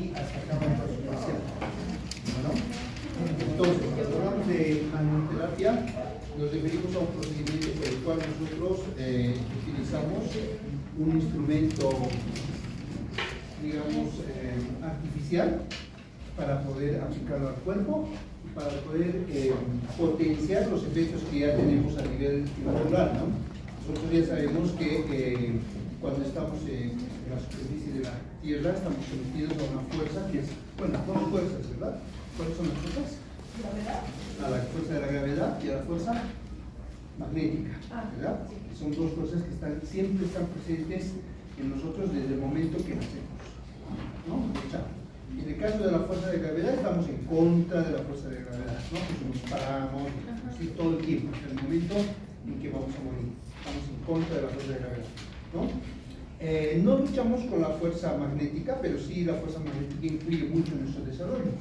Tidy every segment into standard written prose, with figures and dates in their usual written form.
y hasta acá va toda su parcial. ¿No? Entonces, cuando hablamos de magnetoterapia, nos referimos a un procedimiento por el cual nosotros utilizamos un instrumento, digamos, artificial para poder aplicarlo al cuerpo, para poder potenciar los efectos que ya tenemos a nivel natural, ¿no? Nosotros ya sabemos que cuando estamos en la superficie de la Tierra estamos sometidos a una fuerza que es, bueno, dos fuerzas, ¿verdad? ¿Cuáles son las fuerzas? ¿Gravedad? A la fuerza de la gravedad y a la fuerza magnética, ¿verdad? Son dos fuerzas que siempre están presentes en nosotros desde el momento que nacemos, ¿no? O sea, en el caso de la fuerza de gravedad estamos en contra de la fuerza de gravedad, ¿no? Pues nos paramos, así todo el tiempo, hasta el momento en que vamos a morir, estamos en contra de la fuerza de gravedad, ¿no? No luchamos con la fuerza magnética, pero sí la fuerza magnética influye mucho en nuestro desarrollo,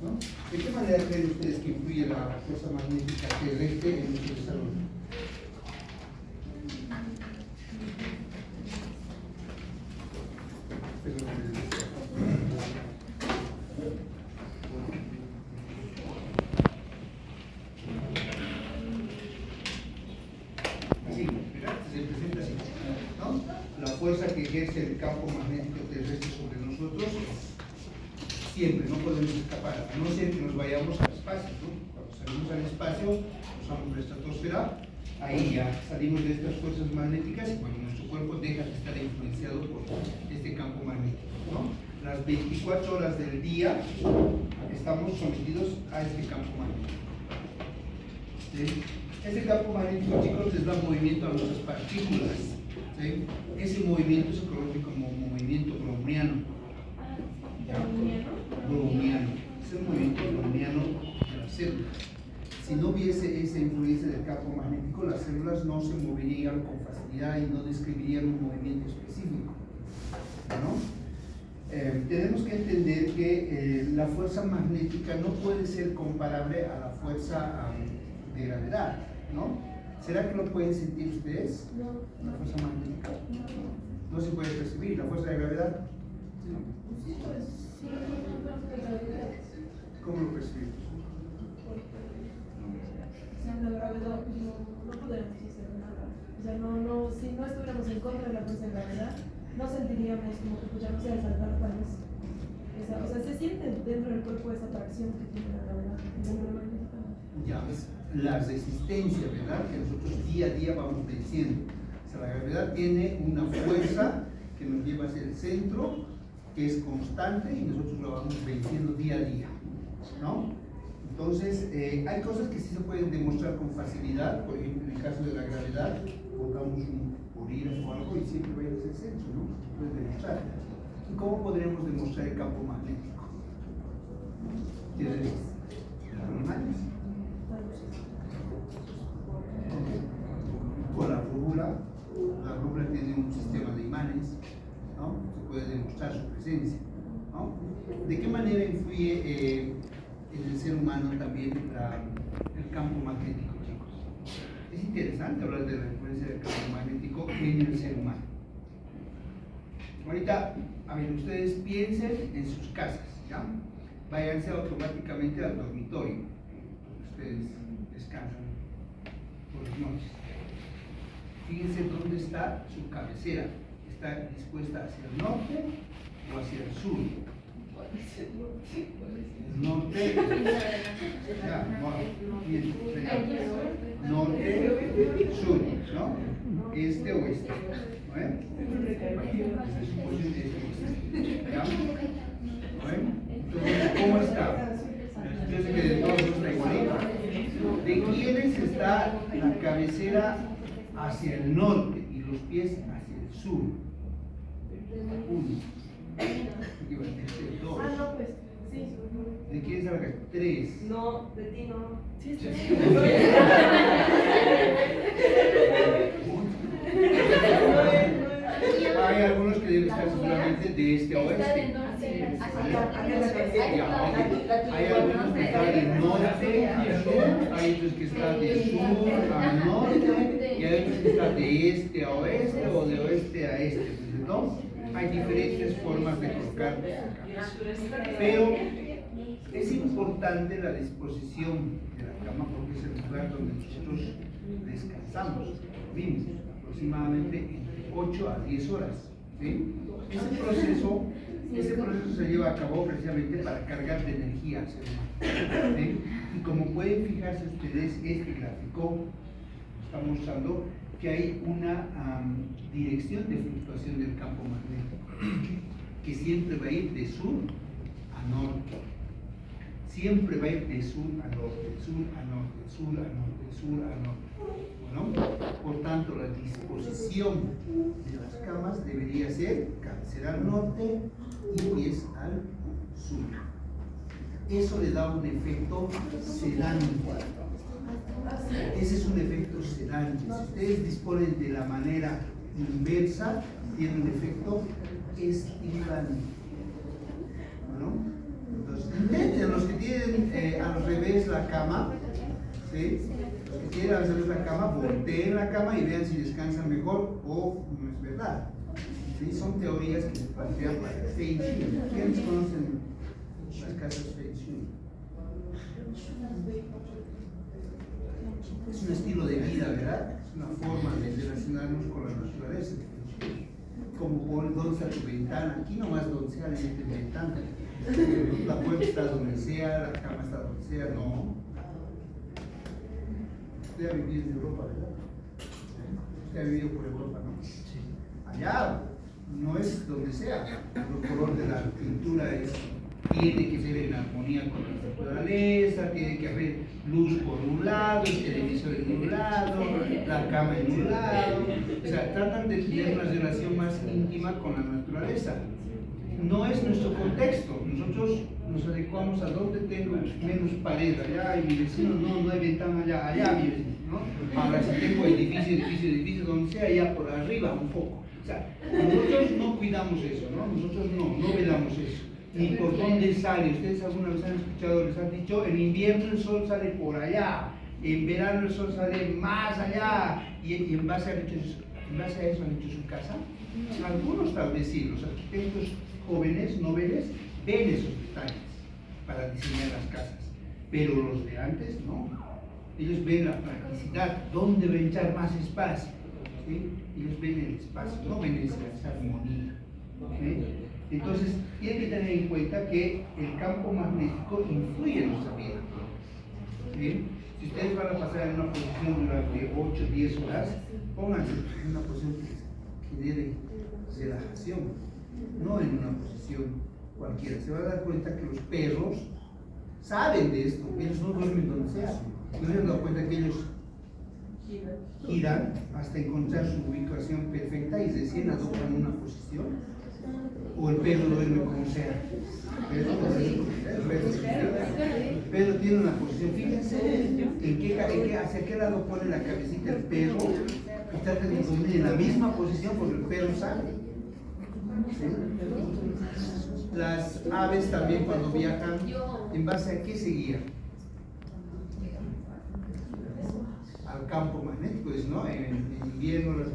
¿no? ¿De qué manera creen ustedes que influye la fuerza magnética terrestre en nuestro desarrollo? Así, ¿verdad? Se presenta así, ¿no? La fuerza que ejerce el campo magnético terrestre sobre nosotros siempre, no podemos escapar, a no ser que nos vayamos al espacio, ¿no? Cuando salimos al espacio, usamos la estratosfera, ahí ya salimos de estas fuerzas magnéticas y bueno, nuestro cuerpo deja de estar influenciado por este campo magnético, ¿no? Las 24 horas del día estamos sometidos a este campo magnético. ¿Sí? Este campo magnético, chicos, les da movimiento a nuestras partículas. ¿Sí? Ese movimiento se conoce como movimiento browniano. Browniano. Es el movimiento browniano de las células. Si no hubiese esa influencia del campo magnético, las células no se moverían con facilidad y no describirían un movimiento específico, ¿no? Tenemos que entender que la fuerza magnética no puede ser comparable a la fuerza de gravedad, ¿no? ¿Será que lo pueden sentir ustedes? No. La fuerza magnética no se puede percibir. ¿La fuerza de gravedad? Sí, pues sí, ¿Cómo lo percibimos? la gravedad no podemos hacer nada. O sea, si no estuviéramos en contra de la fuerza de gravedad, no sentiríamos como que pues ya no se saltar tal vez. O sea, se siente dentro del cuerpo esa atracción que tiene la gravedad. Ya ves, la resistencia, ¿verdad? Que nosotros día a día vamos venciendo. O sea, la gravedad tiene una fuerza que nos lleva hacia el centro, que es constante y nosotros lo vamos venciendo día a día, ¿no? Entonces, hay cosas que sí se pueden demostrar con facilidad. Por ejemplo, en el caso de la gravedad, pongamos un bolígrafo o algo y siempre va a ir hacia el centro, ¿no? Se puede demostrar. ¿Y cómo podremos demostrar el campo magnético? ¿Desde los animales? Con la brújula. La brújula tiene un sistema de imanes, ¿no? Se puede demostrar su presencia, ¿no? ¿De qué manera influye en el ser humano también el campo magnético, chicos? Es interesante hablar de la influencia del campo magnético en el ser humano. Ahorita, a ver, ustedes piensen en sus casas, ¿ya? Váyanse automáticamente al dormitorio. Ustedes descansan por las noches. Fíjense dónde está su cabecera. ¿Está dispuesta hacia el norte o hacia el sur? Norte. Ya, norte, sur, ¿no? Este, oeste. ¿Ya? Entonces, ¿cómo está? Yo sé que de todos no está igualito. ¿De quiénes está la cabecera hacia el norte y los pies hacia el sur? Uno. Dos. No, pues, sí. ¿De quién es la cabecera? Tres. No, de ti no. Sí, sí. Hay algunos que deben estar seguramente de este a oeste. Hay algunos que están del norte al sur, hay otros que están de sur al norte, y hay otros que están de este a oeste o de oeste a este, ¿no? hay diferentes formas de colocar camas, pero es importante la disposición de la cama porque es el lugar donde nosotros descansamos, dormimos aproximadamente entre 8 a 10 horas. ¿Sí? Ese proceso se lleva a cabo precisamente para cargar de energía al ser humano. ¿Sí? Y como pueden fijarse ustedes, este gráfico está mostrando que hay una dirección de fluctuación del campo magnético que siempre va a ir de sur a norte. Siempre va a ir de sur a norte, de sur a norte, de sur a norte, de sur a norte. ¿No? Por tanto, la disposición de las camas debería ser cabecera al norte y pies al sur. Eso le da un efecto sedante. Ese es un efecto sedante. Si ustedes disponen de la manera inversa, tiene un efecto estimulante. ¿No? Entonces, intenten, los que tienen al revés la cama, ¿sí? Los que tienen al revés la cama, volteen la cama y vean si descansan mejor o no es verdad. ¿Sí? Son teorías que se plantean para el Feng Shui. ¿Quiénes conocen las casas Feng Shui? Es un estilo de vida, ¿verdad? Es una forma de relacionarnos con la naturaleza. Como pon donde está tu ventana, aquí nomás donde sea de tu ventana. La puerta está donde sea, la cama está donde sea, no. Usted ha vivido en Europa, ¿verdad? Usted ha vivido por Europa, ¿no? Sí. Allá no es donde sea. El color de la pintura tiene que ser en armonía con la naturaleza, tiene que haber luz por un lado, el televisor en un lado, la cama en un lado. O sea, tratan de tener una relación más íntima con la naturaleza. No es nuestro contexto. Nosotros nos adecuamos a donde tengo menos pared, allá, y mi vecino no hay ventana allá mi vecino, ¿no? Ahora si tengo edificio, donde sea, allá por arriba un poco. O sea, nosotros no cuidamos eso, ¿no? Nosotros no velamos eso. Ni por dónde sale. Ustedes alguna vez han escuchado, les han dicho, en invierno el sol sale por allá, en verano el sol sale más allá, y en base a eso han hecho su casa. Algunos tal vez sí, los arquitectos jóvenes, noveles, ven esos detalles para diseñar las casas, pero los de antes no. Ellos ven la practicidad, dónde va a echar más espacio, ¿sí? Ellos ven el espacio, no ven esa armonía, ¿sí? Entonces, tienen que tener en cuenta que el campo magnético influye en nuestra vida, ¿sí? Si ustedes van a pasar en una posición durante 8 o 10 horas, pónganse en una posición que genere relajación, no en una posición cualquiera. Se va a dar cuenta que los perros saben de esto, ellos no duermen donde sea. ¿No se han dado cuenta que ellos giran hasta encontrar su ubicación perfecta y recién adoptan una posición? O el perro duerme como sea. El perro tiene una posición. Fíjense hacia qué lado pone la cabecita el perro y trata de dormir en la misma posición porque el perro sabe. ¿Sí? Las aves también cuando viajan, ¿en base a qué se guían? Al campo magnético, ¿no? En invierno las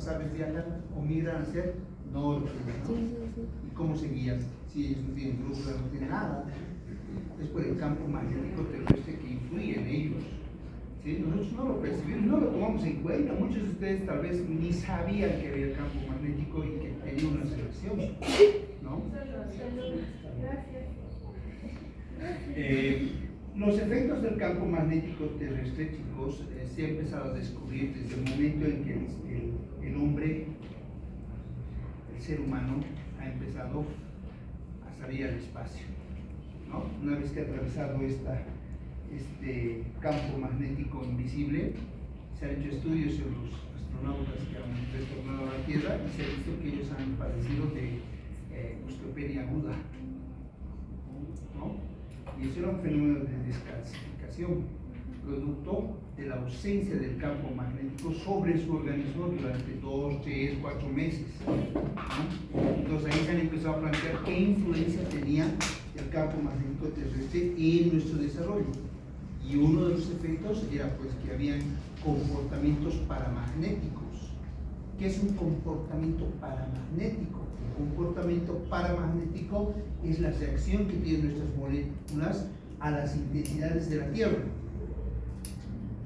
aves viajan o migran hacia el norte, ¿no? ¿Y cómo se guían? Si ellos no tienen brújula, no tienen nada, es por el campo magnético terrestre que influye en ellos. ¿Sí? Nosotros no lo percibimos, no lo tomamos en cuenta. Muchos de ustedes tal vez ni sabían que había campo magnético y que tenía una selección, ¿no? Los efectos del campo magnético terrestre, chicos, se ha empezado a descubrir desde el momento en que el hombre, el ser humano, ha empezado a salir al espacio, ¿no? Una vez que ha atravesado este campo magnético invisible, se han hecho estudios en los astronautas que han retornado a la Tierra y se ha visto que ellos han padecido de osteopenia aguda, ¿no? Y eso era un fenómeno de descalcificación, producto de la ausencia del campo magnético sobre su organismo durante 2, 3, 4 meses, ¿no? Entonces ahí se han empezado a plantear qué influencia tenía el campo magnético terrestre en nuestro desarrollo. Y uno de los efectos era pues que habían comportamientos paramagnéticos. ¿Qué es un comportamiento paramagnético? comportamiento paramagnético es la reacción que tienen nuestras moléculas a las intensidades de la Tierra.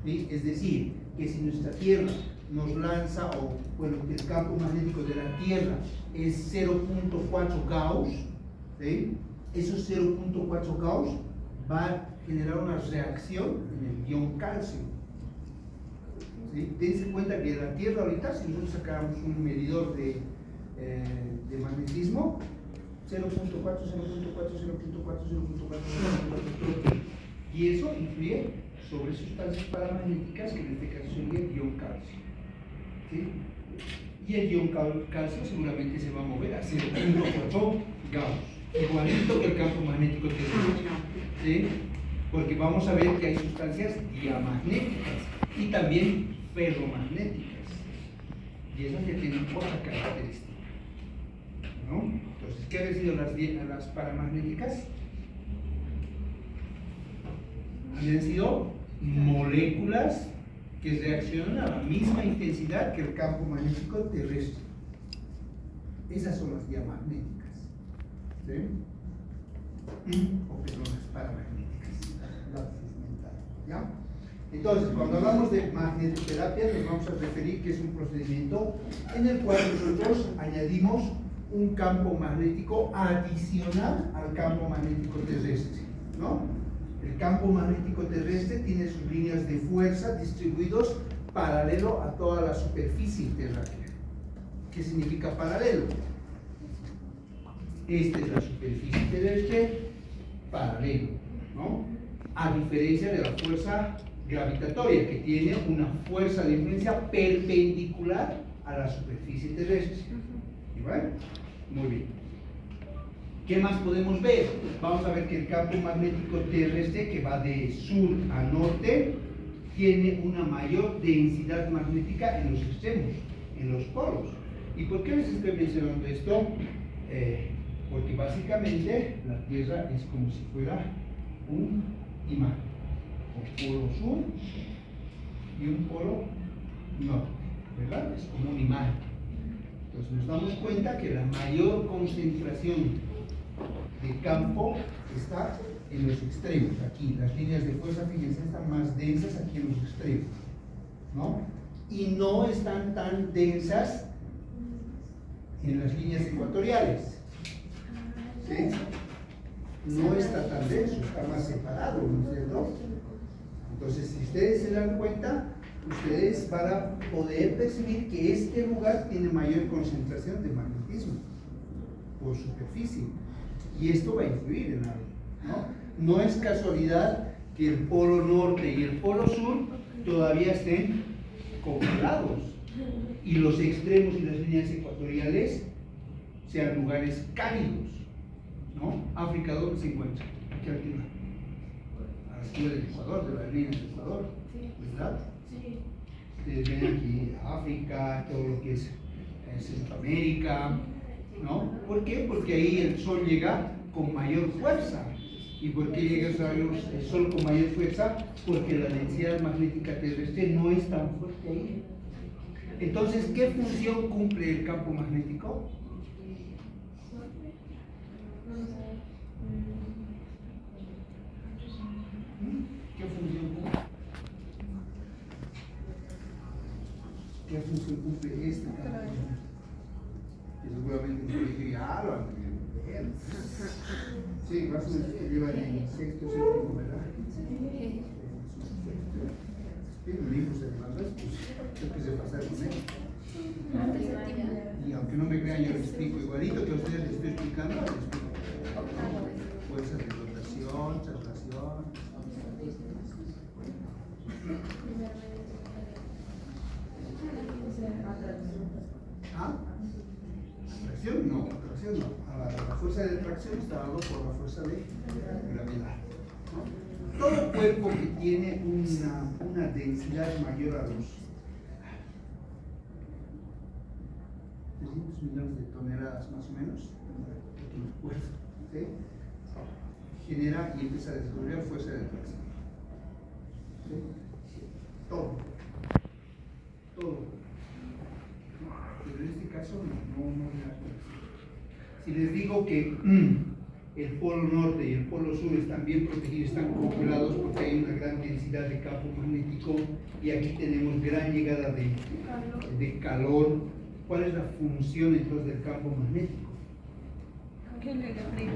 ¿Sí? Es decir, que si nuestra Tierra nos lanza, o bueno, el campo magnético de la Tierra es 0.4 Gauss, ¿sí? Esos 0.4 Gauss va a generar una reacción en el ion calcio. ¿Sí? Dense cuenta que la Tierra ahorita, si nosotros sacáramos un medidor de magnetismo, 0.4, 0.4, 0.4, 0.4, 0.4, y eso influye sobre sustancias paramagnéticas, que en este caso sería el ion calcio. ¿Sí? Y el ion calcio seguramente se va a mover a 0.4 Gauss, igualito que el campo magnético terrestre. ¿Sí? Porque vamos a ver que hay sustancias diamagnéticas y también ferromagnéticas, y esas ya tienen otra característica, ¿no? Entonces, ¿qué han sido las paramagnéticas? Han sido moléculas que reaccionan a la misma intensidad que el campo magnético terrestre. Esas son las diamagnéticas, ¿sí? O perdón, las paramagnéticas, ¿ya? Entonces, cuando hablamos de magnetoterapia, nos vamos a referir que es un procedimiento en el cual nosotros añadimos un campo magnético adicional al campo magnético terrestre, ¿no? El campo magnético terrestre tiene sus líneas de fuerza distribuidos paralelo a toda la superficie terráquea. ¿Qué significa paralelo? Esta es la superficie terrestre, paralelo, ¿no? A diferencia de la fuerza gravitatoria, que tiene una fuerza de influencia perpendicular a la superficie terrestre. ¿Vale? Muy bien. ¿Qué más podemos ver? Vamos a ver que el campo magnético terrestre, que va de sur a norte, tiene una mayor densidad magnética en los extremos, en los polos. ¿Y por qué les estoy mencionando esto? Porque básicamente la Tierra es como si fuera un imán, un polo sur y un polo norte, ¿verdad? Es como un imán. Entonces nos damos cuenta que la mayor concentración de campo está en los extremos, aquí. Las líneas de fuerza, fíjense, están más densas aquí en los extremos, ¿no? Y no están tan densas en las líneas ecuatoriales. ¿Sí? No está tan denso, está más separado, ¿no es cierto? Entonces, si ustedes se dan cuenta, ustedes van a poder percibir que este lugar tiene mayor concentración de magnetismo por superficie, y esto va a influir en algo, ¿no? No es casualidad que el polo norte y el polo sur todavía estén congelados y los extremos y las líneas ecuatoriales sean lugares cálidos, ¿no? África, ¿dónde se encuentra? Aquí arriba, a la altura del Ecuador, de las líneas del Ecuador, ¿verdad? Sí. Ustedes ven aquí África, todo lo que es Centroamérica, ¿no? ¿Por qué? Porque ahí el sol llega con mayor fuerza. ¿Y por qué llega el sol con mayor fuerza? Porque la densidad magnética terrestre no es tan fuerte ahí. Entonces, ¿qué función cumple el campo magnético? ¿Qué función cumple? ¿Qué función cumple este campo magnético? Que seguramente en el colegio ya lo han tenido que ver. Sí, más o menos que llevan en sexto, séptimo, ¿verdad? Sí. Tienen libros de hermanas, pues creo que se pasar con él. Y aunque no me crean, yo les explico igualito que a ustedes les estoy explicando, les explico. Fuerzas de rotación, traslación. ¿Ah? ¿Atracción? No, atracción no. La fuerza de atracción está dada por la fuerza de gravedad, ¿no? Todo cuerpo que tiene una densidad mayor a los 300 millones de toneladas más o menos, ¿sí? Genera y empieza a desarrollar fuerza de atracción. ¿Sí? Todo. Pero en este caso no es la atracción. Si les digo que el polo norte y el polo sur están bien protegidos, están congelados porque hay una gran densidad de campo magnético y aquí tenemos gran llegada de calor, ¿cuál es la función entonces del campo magnético? ¿Qué le da frío?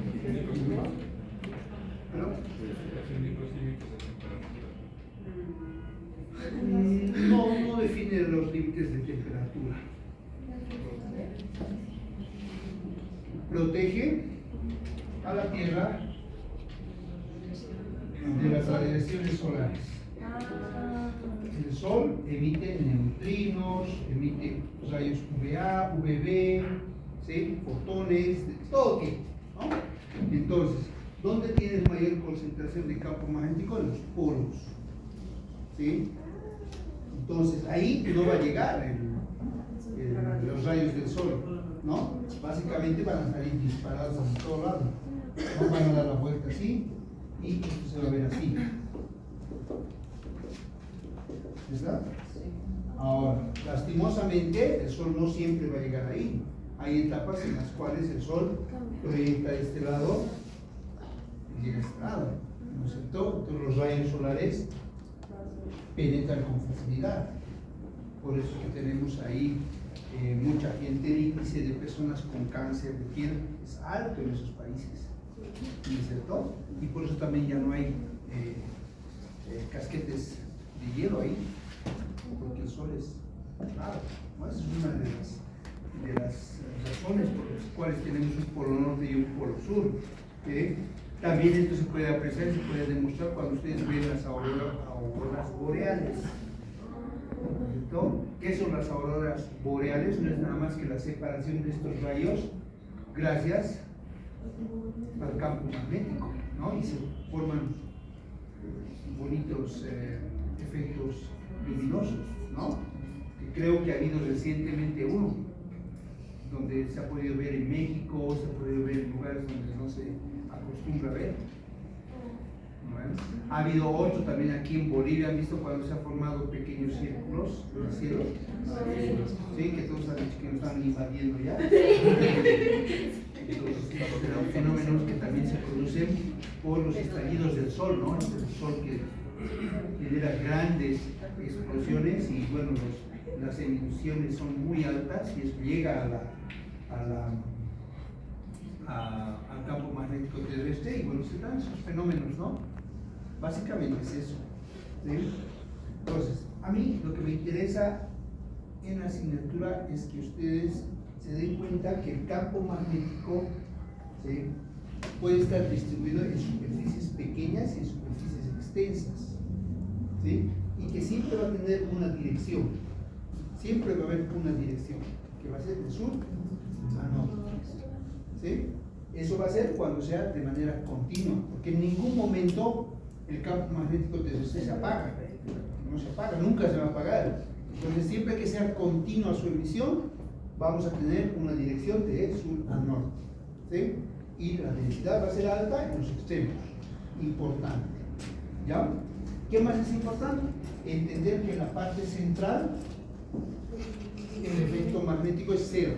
No define los límites de temperatura. Protege a la Tierra de las radiaciones solares. El Sol emite neutrinos, emite rayos UVA, UVB, ¿sí? Fotones, de todo tipo, ¿no? Entonces, ¿dónde tienes mayor concentración de campo magnético? En los polos, ¿sí? Entonces, ahí no va a llegar los rayos del Sol, ¿no? Básicamente van a salir disparados hacia todo lado, ¿no? Van a dar la vuelta así y esto se va a ver así. ¿Verdad? Ahora, lastimosamente, el Sol no siempre va a llegar ahí. Hay etapas en las cuales el Sol proyecta de este lado y llega a este lado, ¿no es cierto? Entonces los rayos solares penetran con facilidad. Por eso que tenemos ahí mucha gente, el índice de personas con cáncer de piel es alto en esos países, ¿no es cierto? Y por eso también ya no hay casquetes de hielo ahí, porque el sol es claro, ¿no? Esa es una de las razones por las cuales tenemos un polo norte y un polo sur. También esto se puede apreciar, se puede demostrar cuando ustedes ven las auroras boreales. ¿No? ¿Qué son las auroras boreales? No es nada más que la separación de estos rayos gracias al campo magnético, ¿no? Y se forman bonitos efectos luminosos, ¿no? Que creo que ha habido recientemente uno, donde se ha podido ver en México, se ha podido ver en lugares donde no se acostumbra a ver. Bueno, ha habido otro también aquí en Bolivia, han visto cuando se han formado pequeños círculos en el cielo, sí, que todos han dicho que nos están invadiendo ya. Entonces, eran fenómenos que también se producen por los estallidos del sol, ¿no? Es el sol que genera grandes explosiones y bueno, las emisiones son muy altas y eso llega al campo magnético terrestre y bueno, se dan esos fenómenos, ¿no? Básicamente es eso, ¿sí? Entonces, a mí lo que me interesa en la asignatura es que ustedes se den cuenta que el campo magnético, ¿sí?, puede estar distribuido en superficies pequeñas y en superficies extensas, ¿sí? Y que siempre va a tener una dirección, siempre va a haber una dirección, que va a ser de sur a norte, ¿sí? Eso va a ser cuando sea de manera continua, porque en ningún momento el campo magnético terrestre se apaga, no se apaga, nunca se va a apagar. Entonces, siempre que sea continua su emisión, vamos a tener una dirección de sur a norte, ¿sí? Y la densidad va a ser alta en los extremos, importante, ¿ya? ¿Qué más es importante? Entender que en la parte central el efecto magnético es cero,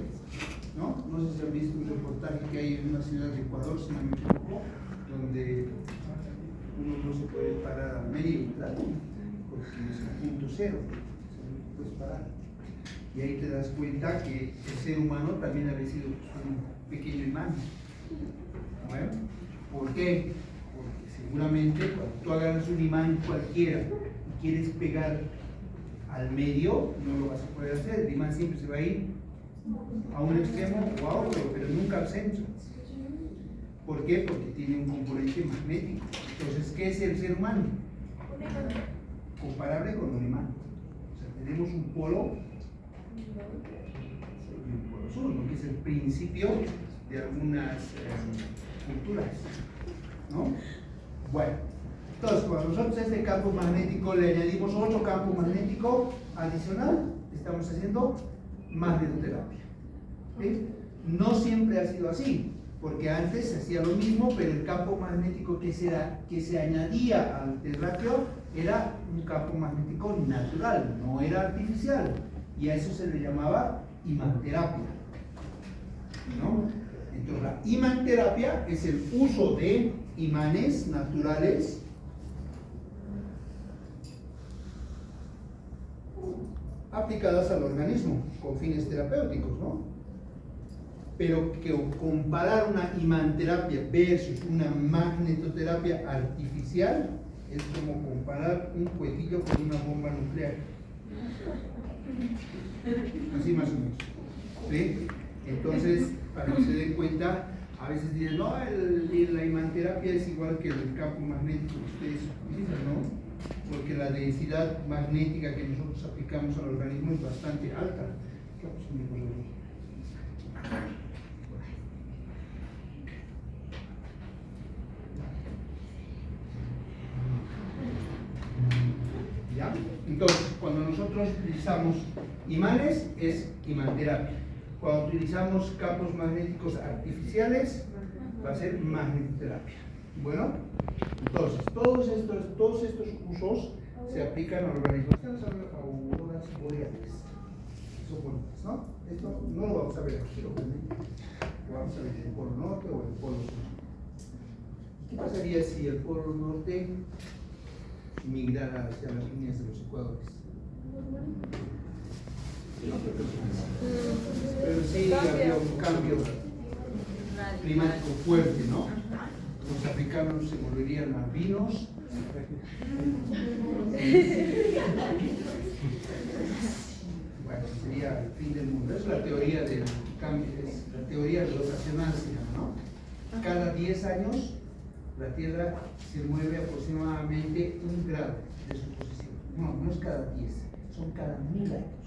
¿no? No sé si han visto un reportaje que hay en una ciudad de Ecuador, si no me equivoco, donde uno no se puede parar a medio, ¿verdad? Porque es el punto cero, no puedes parar. Y ahí te das cuenta que el ser humano también ha sido un pequeño imán. Bueno, ¿por qué? Porque seguramente cuando tú agarras un imán cualquiera y quieres pegar al medio, no lo vas a poder hacer. El imán siempre se va a ir a un extremo o a otro, pero nunca al centro. ¿Por qué? Porque tiene un componente magnético. Entonces, ¿qué es el ser humano? Comparable con un imán. O sea, tenemos un polo y un polo sur, ¿no? Que es el principio de algunas culturas, ¿no? Bueno, entonces cuando nosotros a este campo magnético le añadimos otro campo magnético adicional, estamos haciendo magnetoterapia, ¿sí? No siempre ha sido así, porque antes se hacía lo mismo, pero el campo magnético que se añadía al terráqueo era un campo magnético natural, no era artificial, y a eso se le llamaba imanterapia, ¿no? Entonces, la imanterapia es el uso de imanes naturales aplicadas al organismo con fines terapéuticos, ¿no? Pero que comparar una imanterapia versus una magnetoterapia artificial es como comparar un cohetillo con una bomba nuclear. Así más o menos. ¿Sí? Entonces, para que se den cuenta, a veces dicen, no, la imanterapia es igual que el campo magnético que ustedes utilizan, ¿no? Porque la densidad magnética que nosotros aplicamos al organismo es bastante alta. ¿Qué pasa con mi color? ¿Ya? Entonces, cuando nosotros utilizamos imanes, es imanterapia. Cuando utilizamos campos magnéticos artificiales, va a ser magnetoterapia. Bueno, entonces, todos estos usos se aplican al organismo. Estas son las auroras boreales. Son bonitas, ¿no? Esto no lo vamos a ver aquí, obviamente. Lo vamos a ver en el polo norte o en el polo sur. ¿Qué pasaría si el polo norte migrara hacia las líneas de los ecuadores? Pero sí había un cambio climático fuerte, ¿no? Los africanos se volverían albinos. Bueno, sería el fin del mundo. Es la teoría del cambio, es la teoría rotacional, se llama, ¿no? Cada 10 años la Tierra se mueve aproximadamente 1 grado de su posición. No, no es cada 10, son cada 1000 años.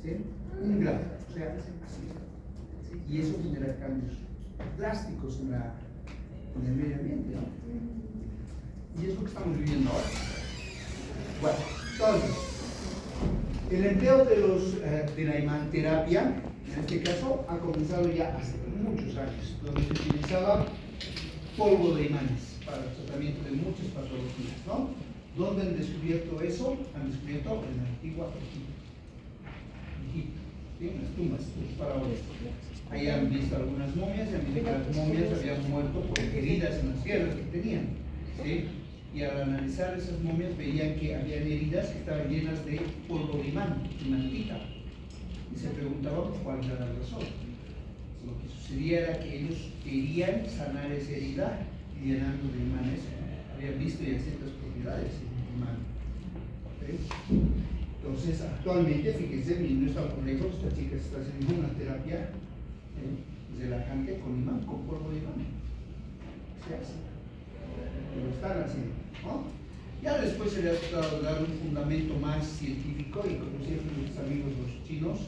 ¿Sí? 1 grado, o sea, así. Y eso genera cambios drásticos en el medio ambiente, ¿no? Y es lo que estamos viviendo ahora. Bueno, entonces, el empleo de la imanterapia, en este caso, ha comenzado ya hace muchos años, donde se utilizaba polvo de imanes para el tratamiento de muchas patologías, ¿no? ¿Dónde han descubierto eso? Han descubierto en la antigua Egipto, ¿sí? En las tumbas, los faraones. Ahí han visto algunas momias y han visto que las momias habían muerto por heridas en las guerras que tenían, ¿sí? Y al analizar esas momias veían que habían heridas que estaban llenas de polvo de imán, imantita. Y se preguntaban cuál era la razón. Lo que sucedía era que ellos querían sanar esa herida llenando de imanes. Habían visto ya ciertas propiedades en el imán. ¿Sí? Entonces, actualmente, fíjense, no está por lejos, esta chica está haciendo una terapia relajante con imán, con polvo de imán. Se hace. Lo están haciendo, ¿no? Ya después se le ha tratado de dar un fundamento más científico y conocieron nuestros amigos los chinos,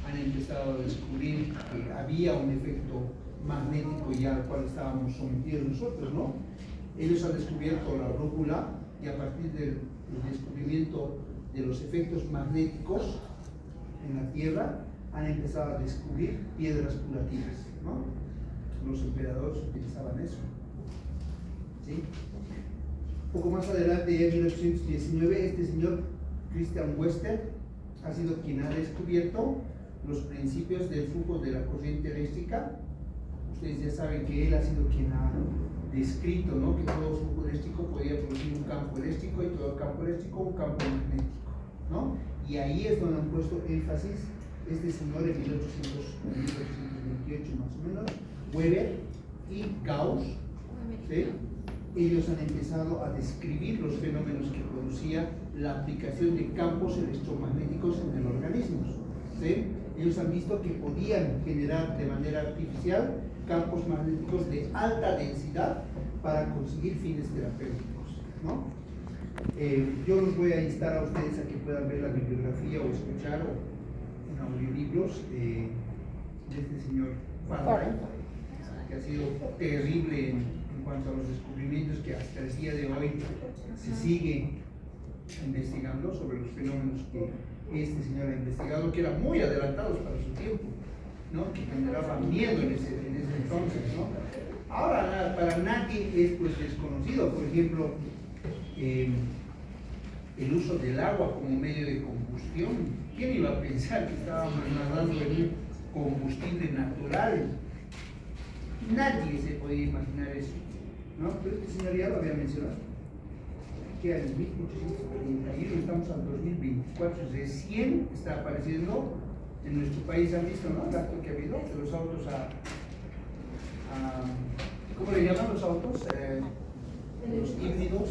han empezado a descubrir que había un efecto magnético ya al cual estábamos sometidos nosotros, ¿no? Ellos han descubierto la brújula y a partir del descubrimiento de los efectos magnéticos en la Tierra han empezado a descubrir piedras curativas, ¿no? Los emperadores utilizaban eso, ¿sí? Un poco más adelante, en 1919, este señor Christian Wester ha sido quien ha descubierto los principios del flujo de la corriente eléctrica. Ustedes ya saben que él ha sido quien ha descrito, ¿no?, que todo flujo eléctrico podía producir un campo eléctrico y todo campo eléctrico un campo magnético, ¿no? Y ahí es donde han puesto énfasis este señor en 1828 más o menos, Weber y Gauss, ¿sí? Ellos han empezado a describir los fenómenos que producía la aplicación de campos electromagnéticos en el organismo, ¿sí? Ellos han visto que podían generar de manera artificial campos magnéticos de alta densidad para conseguir fines terapéuticos, ¿no? Yo los voy a instar a ustedes a que puedan ver la bibliografía o escuchar en audiolibros de este señor Faraday, que ha sido terrible en cuanto a los descubrimientos que hasta el día de hoy se sigue investigando sobre los fenómenos que este señor ha investigado, que eran muy adelantados para su tiempo, ¿no?, que generaban miedo en ese entonces, ¿no? Ahora para nadie es pues desconocido, por ejemplo, el uso del agua como medio de combustión. ¿Quién iba a pensar que estábamos nadando en un combustible natural Nadie se podía imaginar eso, ¿no? Pero este señor ya lo había mencionado, que en 1831 estamos al 2024, recién está apareciendo en nuestro país. Han visto, ¿no? El acto que ha habido de los autos ¿cómo le llaman los autos? Los híbridos.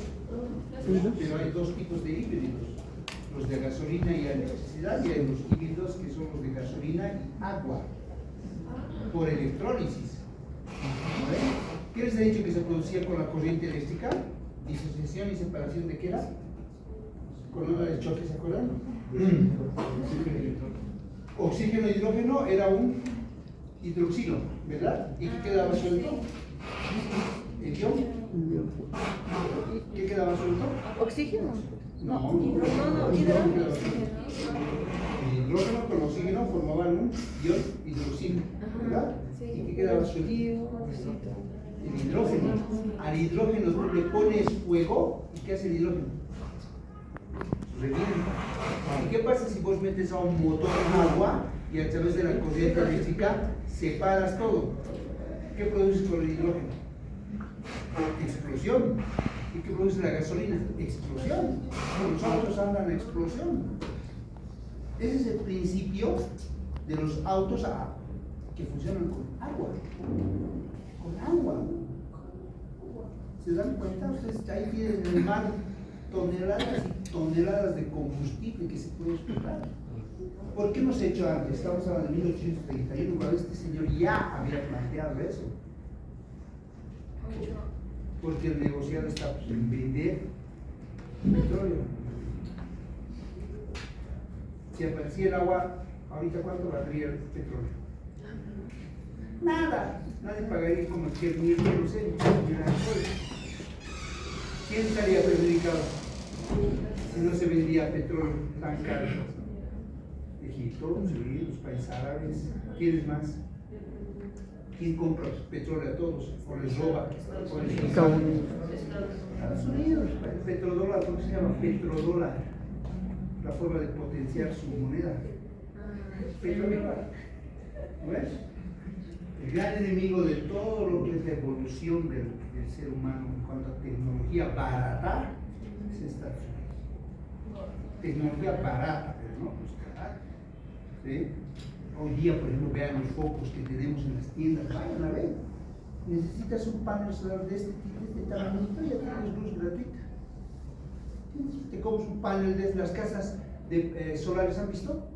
Pero hay dos tipos de híbridos, los de gasolina y electricidad, y hay los híbridos que son los de gasolina y agua, por electrólisis. ¿Vale? ¿Qué les he dicho que se producía con la corriente eléctrica? Disociación y separación de qué era? Con onda de choque, ¿se acuerdan? Oxígeno e hidrógeno era un hidroxilo, ¿verdad? ¿Y qué quedaba suelto? ¿El ion? ¿Qué quedaba suelto? ¿Oxígeno? No, hidrógeno. el hidrógeno con oxígeno formaban un ion hidroxilo, ¿verdad? ¿Y qué quedaba suelto? El hidrógeno. Al hidrógeno tú le pones fuego, ¿y qué hace el hidrógeno? Revienta. ¿Y qué pasa si vos metes a un motor en agua y a través de la corriente eléctrica separas todo? ¿Qué produces con el hidrógeno? Explosión. ¿Y qué produce la gasolina? Explosión. Los autos andan a explosión. Ese es el principio de los autos que funcionan con agua. Con agua. ¿Se dan cuenta? Ustedes ahí tienen en el mar toneladas y toneladas de combustible que se puede explotar. ¿Por qué hemos hecho antes? Estamos hablando de 1831, cuando este señor ya había planteado eso. Porque el negociado está en vender petróleo. Si aparecía el agua, ahorita ¿cuánto valdría el petróleo? Nada. Nadie pagaría como cualquier mil, no sé, ¿quién estaría perjudicado si no se vendía petróleo tan caro? Egipto, sí, los países árabes. ¿Quiénes más? ¿Quién compra petróleo a todos? ¿O les roba? ¿O les Estados Unidos, el petrodólar, ¿por qué se llama petrodólar? La forma de potenciar su moneda. Petrodólar. ¿Ves? El gran enemigo de todo lo que es la evolución del ser humano en cuanto a tecnología barata es Estados Unidos. Tecnología barata, pero no pues barata. ¿Sí? Hoy día, por ejemplo, vean los focos que tenemos en las tiendas, vayan a ver. Necesitas un panel solar de este tamañito y ya tienes luz gratuita. Te compras un panel de las casas solares, ¿han visto?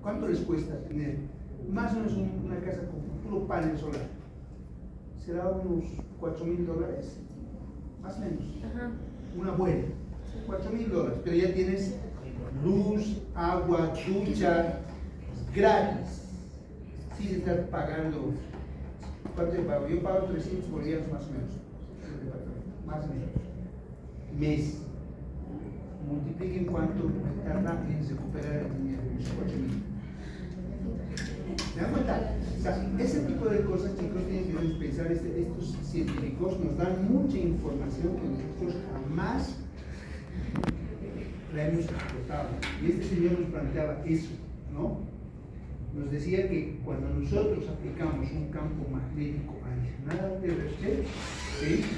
¿Cuánto les cuesta tener? Más o menos una casa con puro panel solar. Será unos $4,000, más o menos. Una buena, $4,000, pero ya tienes luz, agua, ducha, gratis. Sin estar pagando. ¿Cuánto yo pago? Yo pago 300 bolivianos más o menos. Más o menos. Mes. Multipliquen cuánto me tarda en recuperar el dinero. 8,000. ¿Se dan cuenta? O sea, ese tipo de cosas, chicos, tienen que pensar. Estos científicos nos dan mucha información que nosotros jamás la hemos explotado. Y este señor nos planteaba eso, ¿no? Nos decía que cuando nosotros aplicamos un campo magnético adicional al terrestre,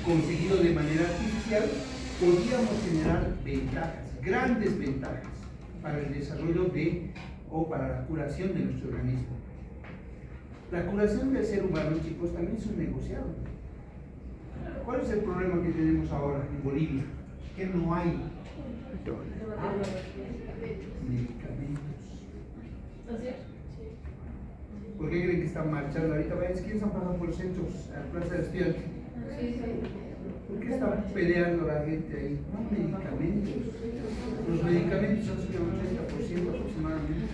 conseguido de manera artificial, podíamos generar ventajas, grandes ventajas, para el desarrollo o para la curación de nuestro organismo. La curación del ser humano, chicos, también es un negociado. ¿Cuál es el problema que tenemos ahora en Bolivia? Que no hay medicamentos. ¿Por qué creen que están marchando ahorita? ¿Quiénes han pasado por los centros, a la Plaza de Estudiantes? ¿Por qué están peleando la gente ahí? No hay medicamentos. Los medicamentos han subido un 30% aproximadamente.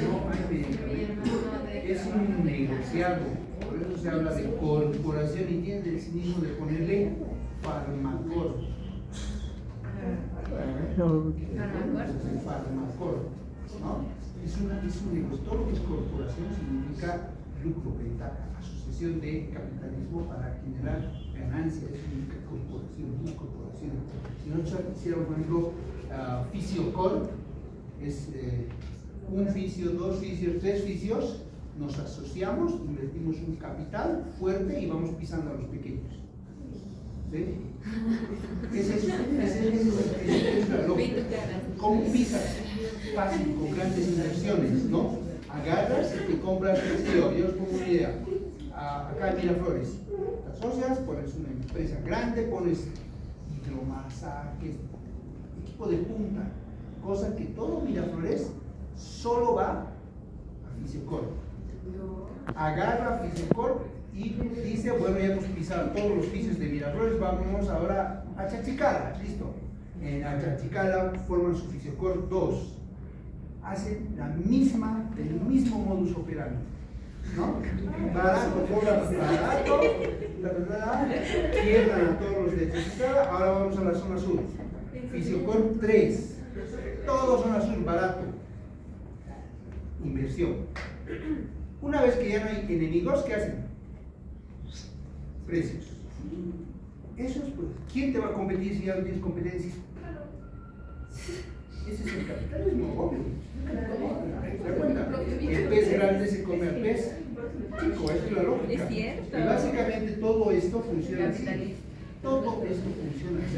No hay medicamentos. Es un negociado. Por eso se habla de corporación y tiene el cinismo de ponerle farmacor. Farmacor, ¿no? Es un negocio. Todo lo que es corporación significa lucro, ventaja, asociación de capitalismo para generar ganancias. Es una corporación. Si nosotros hiciéramos, por ejemplo, Fisiocor, es un fisio, dos fisios, tres fisios, nos asociamos, invertimos un capital fuerte y vamos pisando a los pequeños. ¿Sí? Ese es la lógica. ¿Cómo pisas? Fácil, con grandes inversiones, ¿no? Agarras y te compras, yo os pongo una idea. Acá en Miraflores, te asocias, pones una empresa grande, pones hidromasajes, equipo de punta, cosa que todo Miraflores solo va a Fisecor. Agarra a Fisecor y dice, bueno, ya hemos pisado todos los pisos de Miraflores, vamos ahora a Chachicala, listo. En Chachicala forman su Fisecor 2. Hacen el mismo modus operandi, ¿no? Barato, cobran barato, cierran a todos los de Chachicala, ahora vamos a la zona sur. Fisecor 3, todos zona sur, barato. Inversión. Una vez que ya no hay enemigos, ¿qué hacen? Precios. Eso es, pues, ¿quién te va a competir si ya no tienes competencia? Ese es el capitalismo, obvio. ¿Se da cuenta? El pez grande se come al pez. Chico, esa es la lógica. Es cierto. Y básicamente todo esto funciona así. Todo esto funciona así.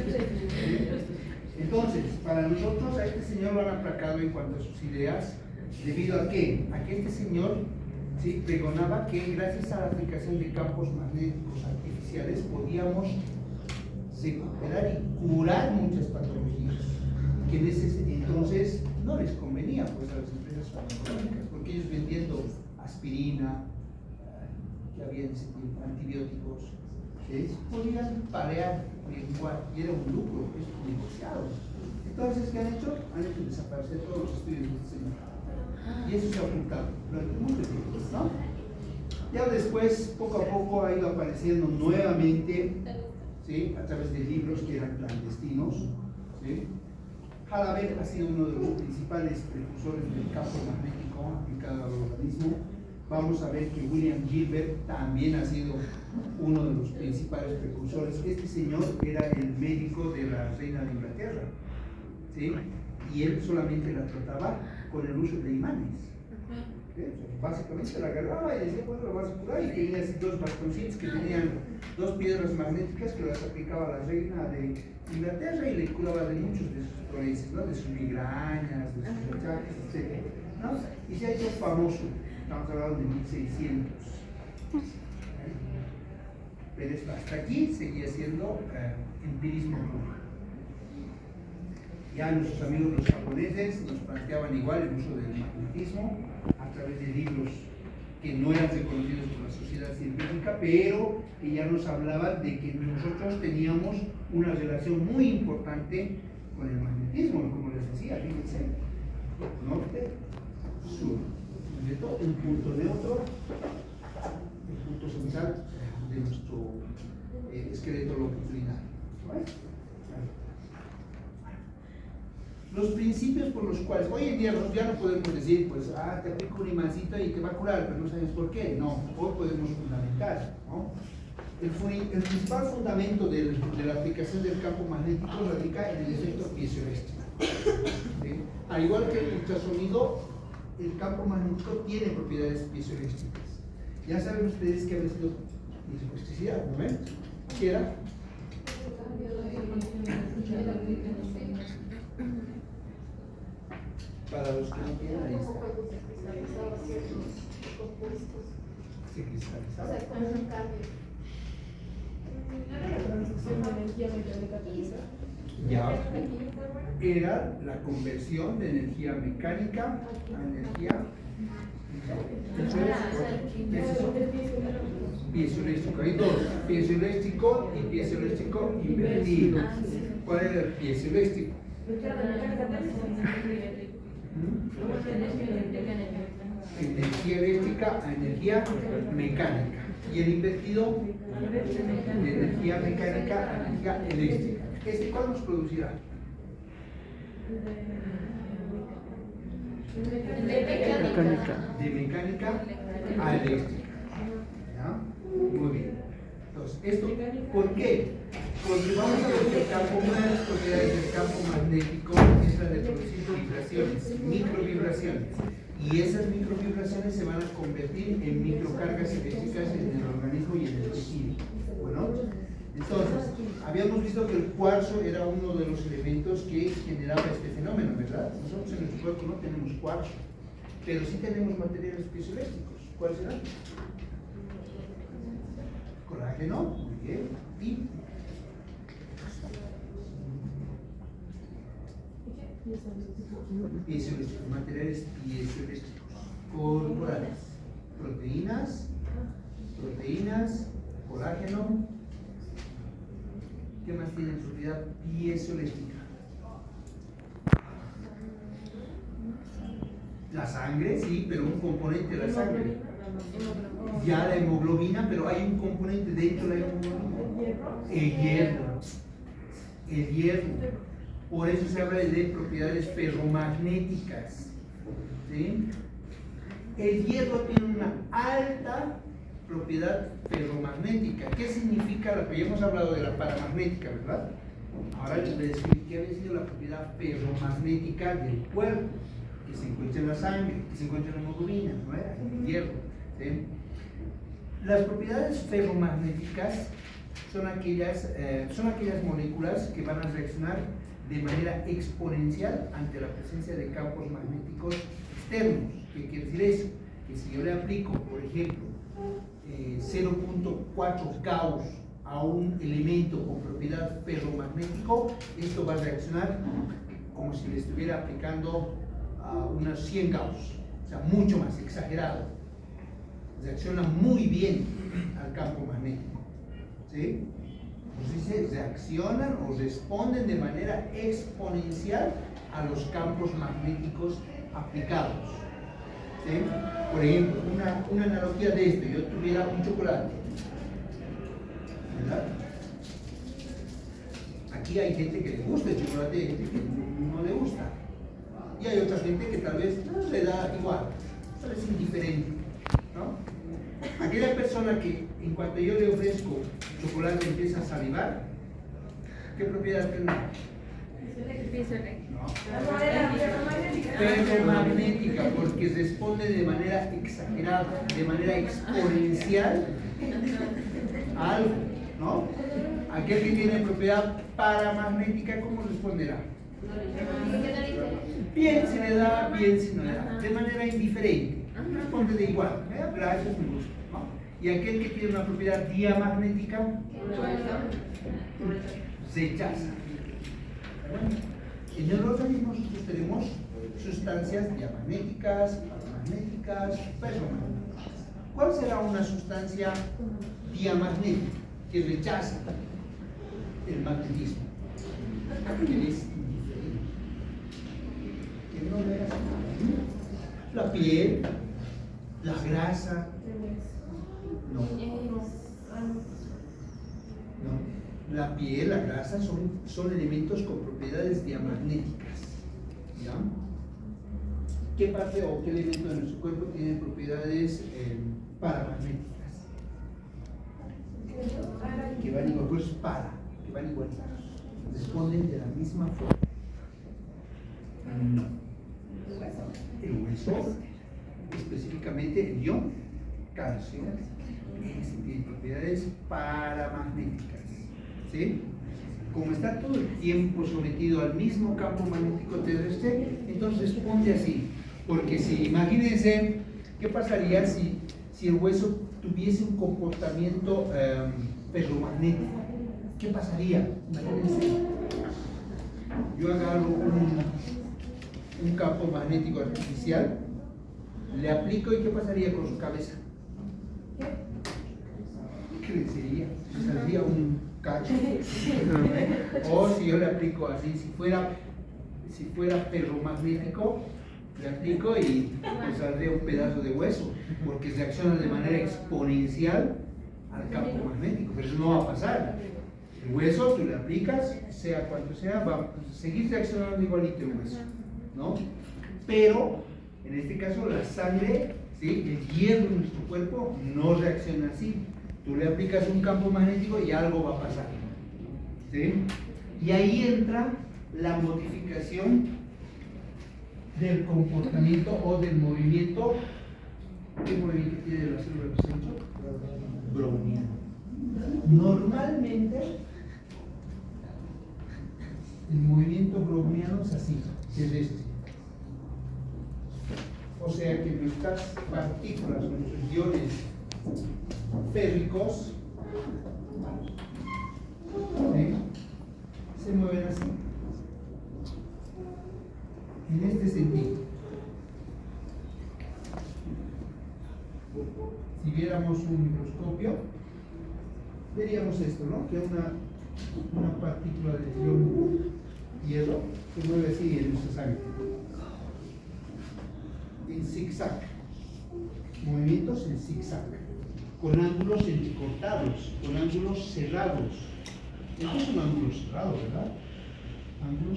Entonces, para nosotros a este señor lo han aplacado en cuanto a sus ideas, debido a que este señor, ¿sí?, pregonaba que gracias a la aplicación de campos magnéticos artificiales podíamos recuperar y curar muchas patologías que en ese entonces no les convenía, pues, a las empresas farmacéuticas, porque ellos vendiendo aspirina, que había en ese tiempo, antibióticos, ¿sí?, podían parear y era un lucro, es un negociado. Entonces, ¿qué han hecho? Han hecho desaparecer todos los estudios de este señor. Y eso se ha ocultado durante mucho tiempo, ¿no? Ya después, poco a poco, ha ido apareciendo nuevamente, ¿sí?, a través de libros que eran clandestinos, ¿sí? Hallaber ha sido uno de los principales precursores del campo magnético aplicado al organismo. Vamos a ver que William Gilbert también ha sido uno de los principales precursores. Este señor era el médico de la reina de Inglaterra, ¿sí?, y él solamente la trataba con el uso de imanes. ¿Sí? Básicamente la agarraba y decía, bueno, lo vas a curar, y tenía así dos bastoncitos que tenían dos piedras magnéticas que las aplicaba a la reina de Inglaterra y le curaba de muchos de sus dolencias, ¿no?, de sus migrañas, de sus achaques, etc., ¿no? Y se ha hecho famoso, estamos hablando de 1600. Pero hasta aquí seguía siendo empirismo puro. Ya nuestros amigos los japoneses nos planteaban igual el uso del magnetismo a través de libros que no eran reconocidos por la sociedad científica, pero que ya nos hablaban de que nosotros teníamos una relación muy importante con el magnetismo, como les decía, fíjense, norte, sur, ¿cierto? Un punto neutro, el punto central de nuestro esqueleto longitudinal. ¿Vale? Los principios por los cuales hoy en día ya no podemos decir, pues, te aplico un imancito y te va a curar, pero no sabes por qué. No, hoy podemos fundamentar, ¿no? El principal fundamento de la aplicación del campo magnético radica en el efecto piezoeléctrico. ¿Sí? Al igual que el ultrasonido, el campo magnético tiene propiedades piezoeléctricas. Ya saben ustedes que había sido electricidad, ¿no ven? ¿Qué era? Para los que no tienen, ahí está. Se cristalizaba. Ya era la conversión de energía mecánica a energía piezoeléctrico. Hay dos, piezoeléctrico y piezoeléctrico invertido. ¿Cuál era el piezoeléctrico? Energía eléctrica a energía mecánica, y el invertido de energía mecánica a energía eléctrica. ¿Cuál nos producirá? De mecánica a eléctrica. ¿Ya? Muy bien. Entonces, ¿esto por qué? Porque vamos a ver que el campo, una de las propiedades del campo magnético es la de producir vibraciones, microvibraciones. y esas microvibraciones se van a convertir en microcargas eléctricas en el organismo y en el tejido. Bueno, entonces, habíamos visto que el cuarzo era uno de los elementos que generaba este fenómeno, ¿verdad? Nosotros en nuestro cuerpo no tenemos cuarzo, pero sí tenemos materiales piezoeléctricos. ¿Cuáles serán? Colágeno, muy bien, y piezoeléctricos, materiales piezoeléctricos corporales, proteínas, colágeno. ¿Qué más tiene propiedad piezoeléctrica? La sangre, sí, pero un componente de la sangre. Ya la hemoglobina, pero hay un componente dentro de la hemoglobina. El hierro. Por eso se habla de propiedades ferromagnéticas. ¿Sí? El hierro tiene una alta propiedad ferromagnética. ¿Qué significa? Ya hemos hablado de la paramagnética, ¿verdad? Ahora les voy a decir qué había sido la propiedad ferromagnética del cuerpo, que se encuentra en la sangre, que se encuentra en la hemoglobina, ¿no? En el hierro. ¿Sí? Las propiedades ferromagnéticas son aquellas moléculas que van a reaccionar de manera exponencial ante la presencia de campos magnéticos externos. ¿Qué quiere decir eso? Que si yo le aplico, por ejemplo, 0.4 Gauss a un elemento con propiedad ferromagnético, esto va a reaccionar como si le estuviera aplicando a unas 100 Gauss, o sea, mucho más exagerado. Reacciona muy bien al campo magnético. ¿Sí? Pues dice, reaccionan o responden de manera exponencial a los campos magnéticos aplicados. ¿Sí? Por ejemplo, una analogía de esto: yo tuviera un chocolate, ¿verdad? Aquí hay gente que le gusta el chocolate y hay gente que no le gusta. Y hay otra gente que tal vez no le da igual, tal vez indiferente, ¿no? Aquella persona que en cuanto yo le ofrezco chocolate empieza a salivar, ¿qué propiedad tiene? No. Ferromagnética, porque responde de manera exagerada, de manera exponencial a algo, ¿no? Aquel que tiene propiedad paramagnética, ¿cómo responderá? Bien si le da, bien si no le da, de manera indiferente, responde de igual, gracias, me gusta, ¿no? Y aquel que tiene una propiedad diamagnética, rechaza. En el organismo nosotros tenemos sustancias diamagnéticas, paramagnéticas, ferromagnéticas. ¿Cuál será una sustancia diamagnética que rechaza el magnetismo? Que es indiferente, que no le hace nada. La piel, la grasa, no. La piel, la grasa son elementos con propiedades diamagnéticas. ¿Ya? ¿Qué parte o qué elemento de nuestro cuerpo tiene propiedades paramagnéticas? Que van igual, pues que van igualizados. Responden de la misma forma. No. El hueso, específicamente el ion calcio, tiene propiedades paramagnéticas. ¿Sí? Como está todo el tiempo sometido al mismo campo magnético terrestre, entonces responde así. Porque si, imagínense, ¿qué pasaría si el hueso tuviese un comportamiento ferromagnético? ¿Qué pasaría? Imagínense, yo agarro un campo magnético artificial, le aplico y ¿qué pasaría con su cabeza? Crecería, saldría un cacho. O si yo le aplico así, si fuera ferromagnético, le aplico y pues saldría un pedazo de hueso, porque reacciona de manera exponencial al campo magnético, pero eso no va a pasar. El hueso, tú le aplicas, sea cuanto sea, va a seguir reaccionando igualito el hueso, ¿no? Pero, en este caso, la sangre, ¿sí? El hierro en nuestro cuerpo no reacciona así. Tú le aplicas un campo magnético y algo va a pasar, ¿sí? Y ahí entra la modificación del comportamiento o del movimiento. ¿Qué movimiento tiene la célula de centro? Browniano. Normalmente el movimiento browniano es así, es este. O sea que nuestras partículas, nuestros iones férricos, ¿sí?, se mueven así, en este sentido. Si viéramos un microscopio, veríamos esto, ¿no? Que una partícula de ion hierro se mueve así en nuestra sangre, en zigzag, movimientos en zigzag, con ángulos entrecortados, con ángulos cerrados. Esto es un ángulo cerrado, ¿verdad? Ángulo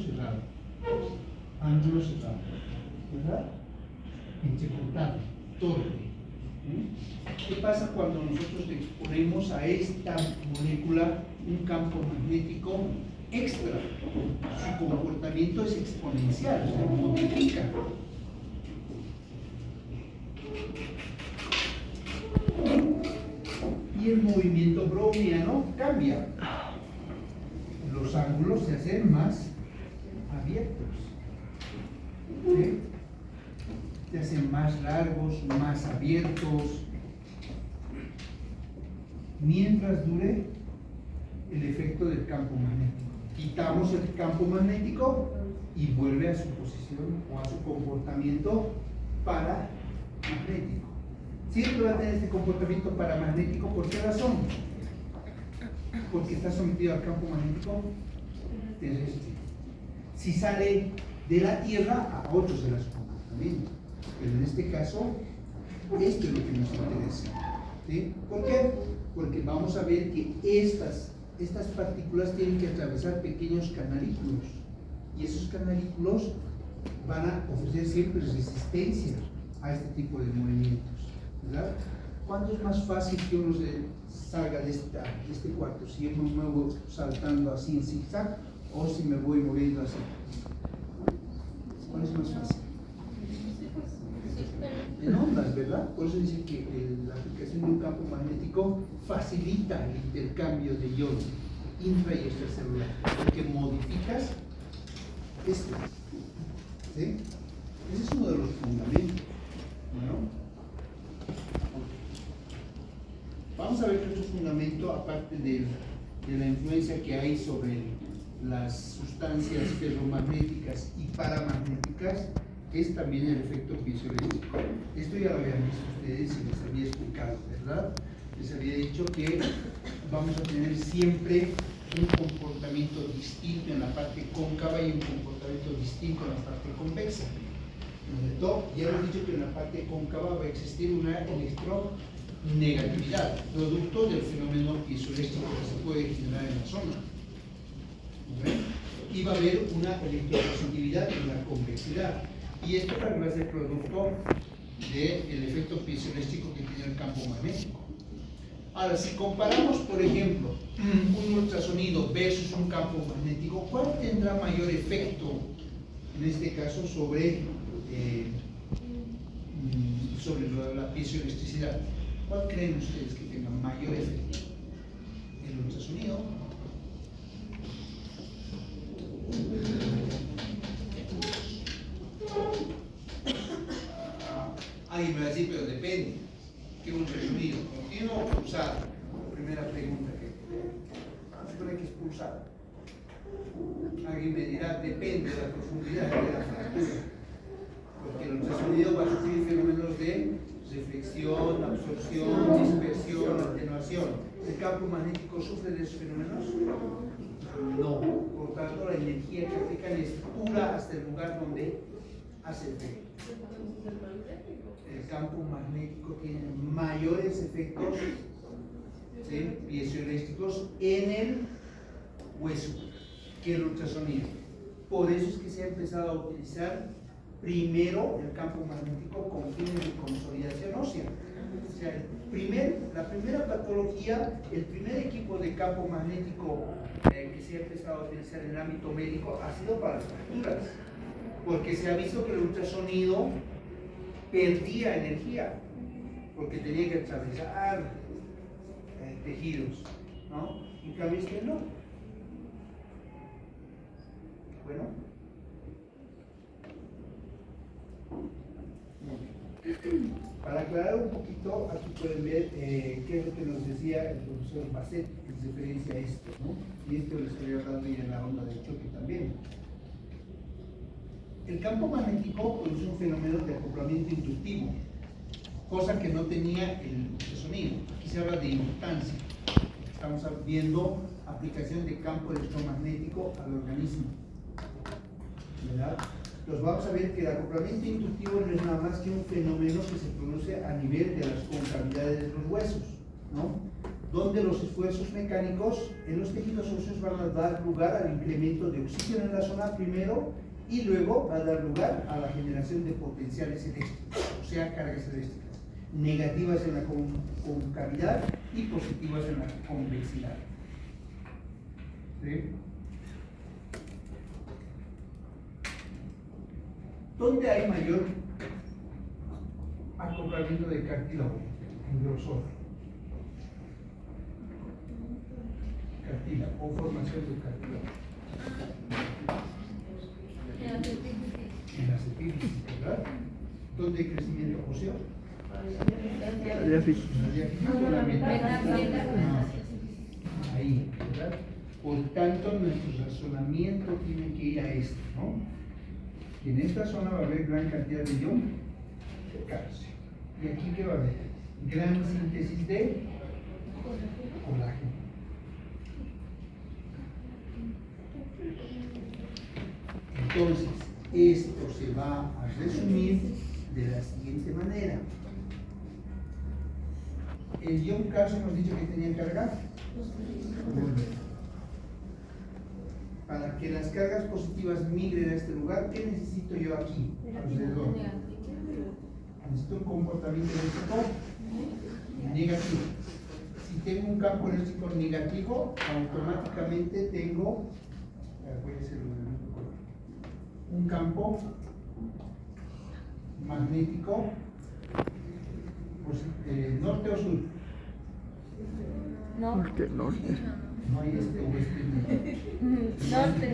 cerrado, ¿verdad? Entrecortado, torpe. ¿Qué pasa cuando nosotros le exponemos a esta molécula un campo magnético extra? Su comportamiento es exponencial, se multiplica. Y el movimiento browniano cambia. Los ángulos se hacen más abiertos, ¿sí? Se hacen más largos, más abiertos, mientras dure el efecto del campo magnético. Quitamos el campo magnético y vuelve a su posición o a su comportamiento paramagnético. Siempre va a tener este comportamiento paramagnético. ¿Por qué razón? Porque está sometido al campo magnético terrestre. Si sale de la Tierra, a otros será su comportamiento. Pero en este caso, esto es lo que nos interesa, ¿sí? ¿Por qué? Porque vamos a ver que estas partículas tienen que atravesar pequeños canalículos, y esos canalículos van a ofrecer siempre resistencia a este tipo de movimientos, ¿verdad? ¿Cuándo es más fácil que uno salga de este cuarto? Si yo me muevo saltando así en zigzag o si me voy moviendo así. ¿Cuál es más fácil? En ondas, ¿verdad? Por eso dice que la aplicación de un campo magnético facilita el intercambio de iones intra y extracelular, porque modificas esto, ¿sí? Ese es uno de los fundamentos, ¿no? Vamos a ver que otro fundamento, aparte de la influencia que hay sobre las sustancias ferromagnéticas y paramagnéticas, es también el efecto piezoeléctrico. Esto ya lo habían visto ustedes y les había explicado, ¿verdad? Les había dicho que vamos a tener siempre un comportamiento distinto en la parte cóncava y un comportamiento distinto en la parte convexa. ¿No es cierto? Ya hemos dicho que en la parte cóncava va a existir una electronegatividad, producto del fenómeno piezoeléctrico que se puede generar en la zona. ¿No? Y va a haber una electropositividad y una convexidad. Y esto también va a ser producto del efecto piezoeléctrico que tiene el campo magnético. Ahora, si comparamos, por ejemplo, un ultrasonido versus un campo magnético, ¿cuál tendrá mayor efecto, en este caso, sobre la piezoelectricidad? ¿Cuál creen ustedes que tenga mayor efecto? ¿El ultrasonido? Alguien me va a decir, pero depende. ¿Qué ultrasonido? ¿Continuo o pulsado? Primera pregunta que supone que es pulsado. Alguien me dirá, depende de la profundidad de la fractura. Porque el ultrasonido va a sufrir fenómenos de reflexión, absorción, dispersión, atenuación. ¿El campo magnético sufre de esos fenómenos? No. Por tanto, la energía que aplican es pura hasta el lugar donde hace efecto. El campo magnético tiene mayores efectos, ¿sí?, piezoeléctricos en el hueso que el ultrasonido. Por eso es que se ha empezado a utilizar primero el campo magnético con fines de consolidación ósea. O sea, la primera patología, el primer equipo de campo magnético que se ha empezado a utilizar en el ámbito médico ha sido para las fracturas. porque se ha visto que el ultrasonido perdía energía, porque tenía que atravesar tejidos, ¿no? En cambio este no. Bueno. Para aclarar un poquito, aquí pueden ver qué es lo que nos decía el profesor Basset en referencia a esto, ¿no? Y esto les estoy hablando ya en la onda de choque también. El campo magnético produce un fenómeno de acoplamiento inductivo, cosa que no tenía el sonido. Aquí se habla de inductancia. Estamos viendo aplicación de campo electromagnético al organismo, ¿verdad? Entonces vamos a ver que el acoplamiento inductivo no es nada más que un fenómeno que se produce a nivel de las concavidades de los huesos, ¿no? Donde los esfuerzos mecánicos en los tejidos óseos van a dar lugar al incremento de oxígeno en la zona primero y luego va a dar lugar a la generación de potenciales eléctricos, o sea, cargas eléctricas, negativas en la concavidad y positivas en la convexidad. ¿Sí? ¿Dónde hay mayor acoplamiento de cartílago en grosor? Cartílago o formación de cartílago. En las epífisis, ¿verdad? ¿Dónde hay crecimiento óseo? En la diáfisis o la metáfisis. Ahí, ¿verdad? Por tanto, nuestro razonamiento tiene que ir a esto, ¿no? En esta zona va a haber gran cantidad de ion de calcio. ¿Y aquí qué va a haber? Gran síntesis de colágeno. Entonces, esto se va a resumir de la siguiente manera. El ion calcio hemos dicho que tenía carga. Para que las cargas positivas migren a este lugar, ¿qué necesito yo aquí? Alrededor. Necesito un comportamiento eléctrico negativo. Si tengo un campo eléctrico negativo, automáticamente tengo, voy a hacerlo de otro color, un campo magnético norte o sur. Norte. No hay este oeste. Norte.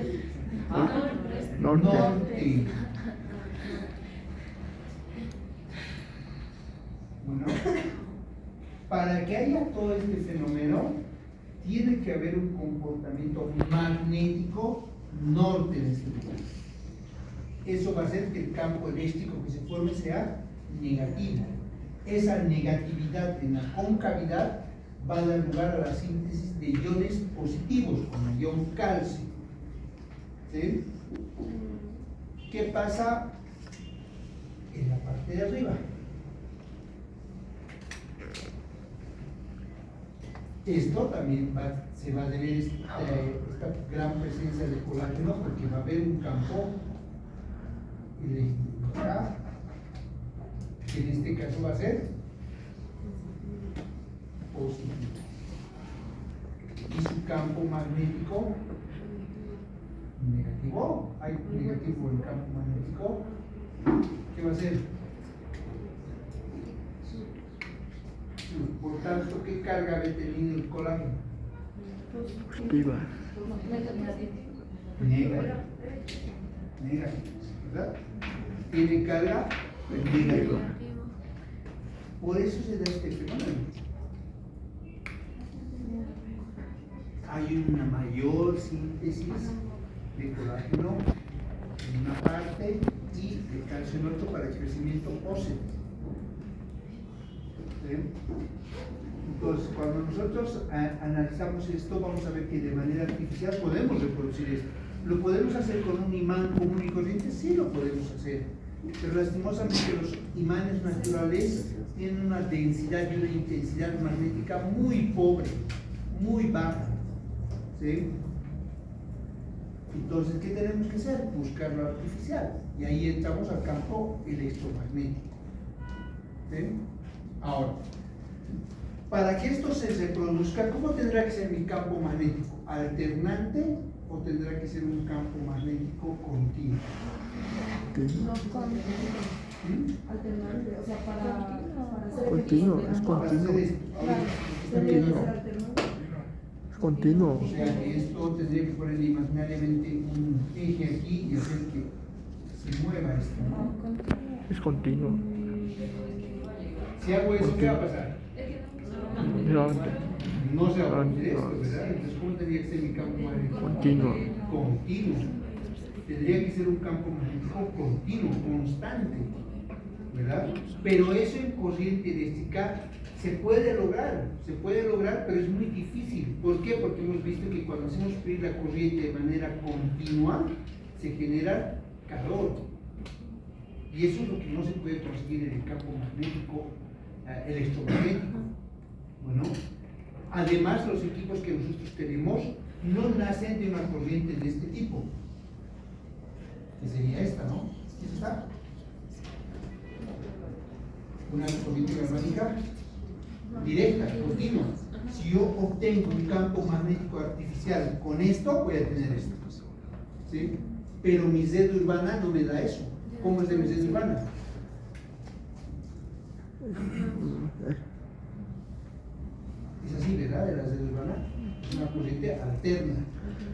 Norte. Bueno, para que haya todo este fenómeno, tiene que haber un comportamiento magnético norte de este lugar. Eso va a hacer que el campo eléctrico que se forme sea negativo. Esa negatividad en la concavidad va a dar lugar a la síntesis de iones positivos, como el ion calcio. ¿Sí? ¿Qué pasa en la parte de arriba? Esto también se va a deber a esta gran presencia de colágeno, porque va a haber un campo eléctrico acá, que en este caso va a ser positivo. Y su campo magnético negativo, hay negativo en el campo magnético, ¿qué va a ser? Por tanto, ¿qué carga ha tenido el colágeno? Positiva. Negativa, ¿verdad? Tiene carga negativa. Por eso se da este fenómeno. Hay una mayor síntesis de colágeno en una parte y de calcio en otro para el crecimiento óseo. ¿Sí? Entonces, cuando nosotros analizamos esto, vamos a ver que de manera artificial podemos reproducir esto. ¿Lo podemos hacer con un imán común y corriente? Sí, lo podemos hacer. Pero lastimosamente los imanes naturales tienen una densidad y una intensidad magnética muy pobre, muy baja. ¿Sí? Entonces, ¿qué tenemos que hacer? Buscar lo artificial. Y ahí entramos al campo electromagnético. ¿Sí? Ahora, Para que esto se reproduzca, ¿cómo tendrá que ser mi campo magnético? ¿Alternante o tendrá que ser un campo magnético continuo? No, alternante, o sea, para hacer Continuo, efectos es Para hacer continuo. esto. Claro, tendría que ser alternante. Es continuo. O sea, que esto tendría que poner imaginariamente un eje aquí y hacer que se mueva esto, ¿no? Es continuo. Si hago eso, ¿qué va a pasar? Nuevamente. No se va a producir esto, ¿verdad? Entonces, ¿cómo tendría que ser mi campo magnético? Continuo. Continuo. Tendría que ser un campo magnético continuo, constante, ¿verdad? Pero eso en corriente eléctrica se puede lograr, pero es muy difícil. ¿Por qué? Porque hemos visto que cuando hacemos fluir la corriente de manera continua, se genera calor. Y eso es lo que no se puede conseguir en el campo magnético, electromagnético. Bueno, además los equipos que nosotros tenemos no nacen de una corriente de este tipo, que sería esta, ¿no? ¿Esta está? Una corriente galvánica directa, continua. Si yo obtengo un campo magnético artificial con esto, voy a tener esto, ¿sí? Pero mi Z urbana no me da eso. ¿Cómo es de mi Z urbana? Es así, ¿verdad? De la Z urbana es una corriente alterna.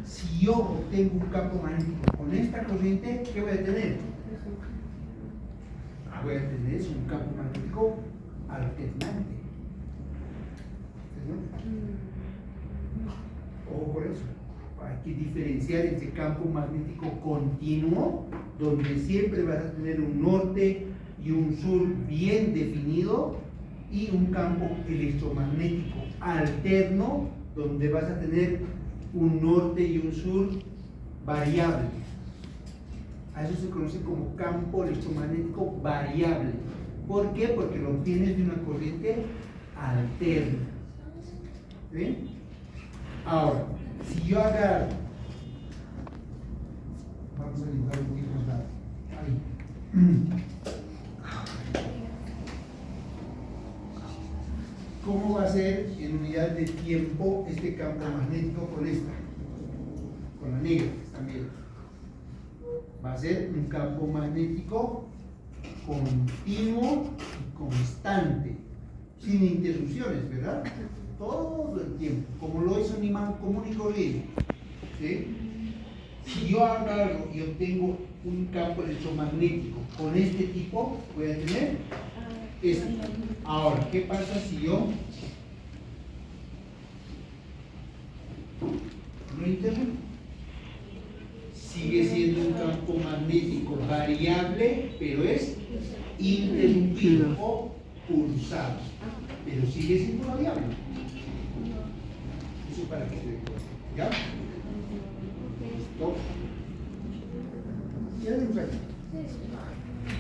Si yo obtengo un campo magnético con esta corriente, ¿qué voy a tener? Voy a tener eso, un campo magnético alternante. Ojo con eso. Hay que diferenciar entre campo magnético continuo, donde siempre vas a tener un norte y un sur bien definido, y un campo electromagnético alterno, donde vas a tener un norte y un sur variable. A eso se conoce como campo electromagnético variable. ¿Por qué? Porque lo obtienes de una corriente alterna. ¿Ven? Ahora, si yo agarro, vamos a dibujar un poquito más largo. Ahí. ¿Cómo va a ser en unidad de tiempo este campo magnético con esta? Con la negra que están viendo. Va a ser un campo magnético continuo y constante, sin interrupciones, ¿verdad? Todo el tiempo, como lo es un imán común y corriente. ¿Sí? Si yo agarro y obtengo un campo electromagnético con este tipo, voy a tener esto. Ahora, ¿qué pasa si yo lo interrumpo? Sigue siendo un campo magnético variable, pero es interrumpido o pulsado, pero sigue siendo variable. Eso para que se dé cuenta. ¿Ya? ¿Listo? ¿Ya vemos aquí?